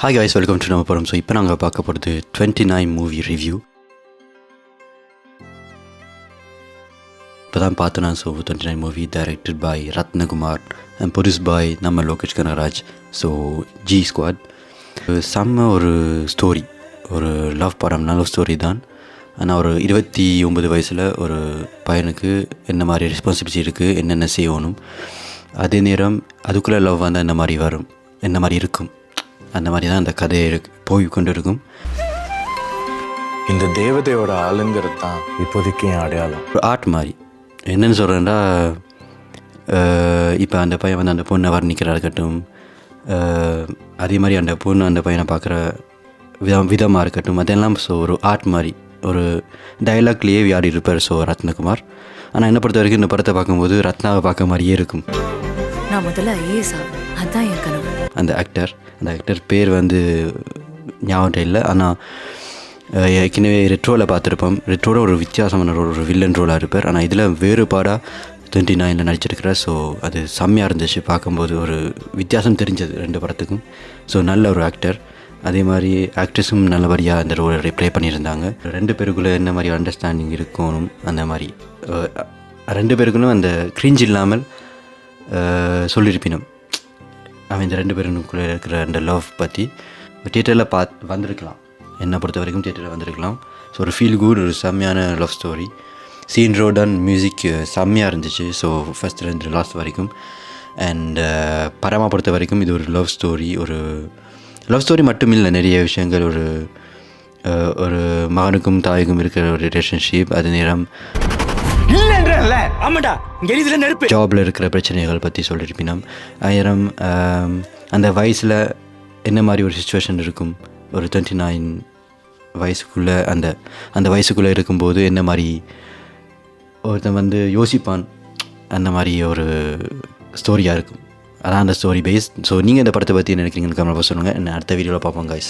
Hi guys, welcome to நம்ம படம். So இப்போ நாங்கள் பார்க்க போகிறது 29 மூவி ரிவ்யூ. இப்போ தான் பார்த்தேன் நான். So 29 movie directed by Rathnakumar and produce by நம்ம Lokesh Kanagaraj. So G squad. செம்ம ஒரு ஸ்டோரி, ஒரு லவ் படம், நல்ல ஸ்டோரி தான். ஆனால் ஒரு 29 வயசில் ஒரு பையனுக்கு என்ன மாதிரி ரெஸ்பான்சிபிலிட்டி இருக்குது, என்னென்ன செய்யணும், அதே நேரம் அதுக்குள்ளே லவ் வந்தால் என்ன மாதிரி வரும், என்ன மாதிரி இருக்கும், அந்த மாதிரி தான் அந்த கதையை போய் கொண்டு இருக்கும். இந்த தேவதையோட ஆளுங்கிறது தான் இப்போதைக்கு என் அடையாளம். ஒரு ஆர்ட் மாதிரி என்னென்னு சொல்கிறேன்டா, இப்போ அந்த பையன் வந்து அந்த பொண்ணை வர்ணிக்கிறா இருக்கட்டும், அதே மாதிரி அந்த பொண்ணு அந்த பையனை பார்க்குற விதமாக இருக்கட்டும், அதெல்லாம் ஸோ ஒரு ஆர்ட் மாதிரி ஒரு டைலாக்லேயே வியாடி இருப்பார் ஸோ ரத்னகுமார். ஆனால் என்னை பொறுத்த வரைக்கும் இந்த படத்தை பார்க்கும்போது ரத்னாவை பார்க்க மாதிரியே இருக்கும். நான் முதல்ல ஐஏஎஸ் ஆகும், அதுதான் என் கனவு. அந்த ஆக்டர் பேர் வந்து ஞாபகம் இல்லை. ஆனால் ஏற்கனவே ரெட்ரோவில் பார்த்துருப்போம். ரெட்ரோட ஒரு வித்தியாசமான ஒரு வில்லன் ரோலாக இருப்பார். ஆனால் இதில் வேறுபாடாக 29 நடிச்சிருக்கிறார். ஸோ அது செம்மையாக இருந்துச்சு பார்க்கும்போது, ஒரு வித்தியாசம் தெரிஞ்சது ரெண்டு படத்துக்கும். ஸோ நல்ல ஒரு ஆக்டர். அதே மாதிரி ஆக்ட்ரஸும் நல்லபடியாக அந்த ரோலை ப்ளே பண்ணியிருந்தாங்க. ரெண்டு பேருக்குள்ளே என்ன மாதிரி அண்டர்ஸ்டாண்டிங் இருக்கணும், அந்த மாதிரி ரெண்டு பேருக்குன்னு அந்த கிரிஞ்ச் இல்லாமல் சொல்லியிருப்பினும் அவன் இந்த ரெண்டு பேருக்குள்ளே இருக்கிற அந்த லவ் பற்றி தியேட்டரில் வந்திருக்கலாம். என்னை பொறுத்த வரைக்கும் தியேட்டரில் வந்திருக்கலாம். ஸோ ஒரு ஃபீல் குட், ஒரு செம்மையான love story. Scene road and music செம்மையாக இருந்துச்சு. ஸோ ஃபஸ்ட்லேருந்து லாஸ்ட் வரைக்கும். அண்ட் படமாக பொறுத்த வரைக்கும் இது ஒரு லவ் ஸ்டோரி. ஒரு லவ் ஸ்டோரி மட்டும் இல்லை, நிறைய விஷயங்கள், ஒரு மகனுக்கும் தாய்க்கும் இருக்கிற ஒரு ரிலேஷன்ஷிப், அது நேரம் ஜாபில் இருக்கிற பிரச்சனைகள் பற்றி சொல்லியிருப்பினோம். ஆயிரம் அந்த வயசில் என்ன மாதிரி ஒரு சுச்சுவேஷன் இருக்கும், ஒரு 29 வயசுக்குள்ளே அந்த வயசுக்குள்ளே இருக்கும்போது என்ன மாதிரி ஒருத்தன் வந்து யோசிப்பான், அந்த மாதிரி ஒரு ஸ்டோரியாக இருக்கும். அதான் அந்த ஸ்டோரி பேஸ். ஸோ நீங்கள் இந்த படத்தை பற்றி என்ன நினைக்கிறீங்கன்னு கமெண்ட் சொல்லுங்கள். என்ன அடுத்த வீடியோவில் பார்ப்போம் guys.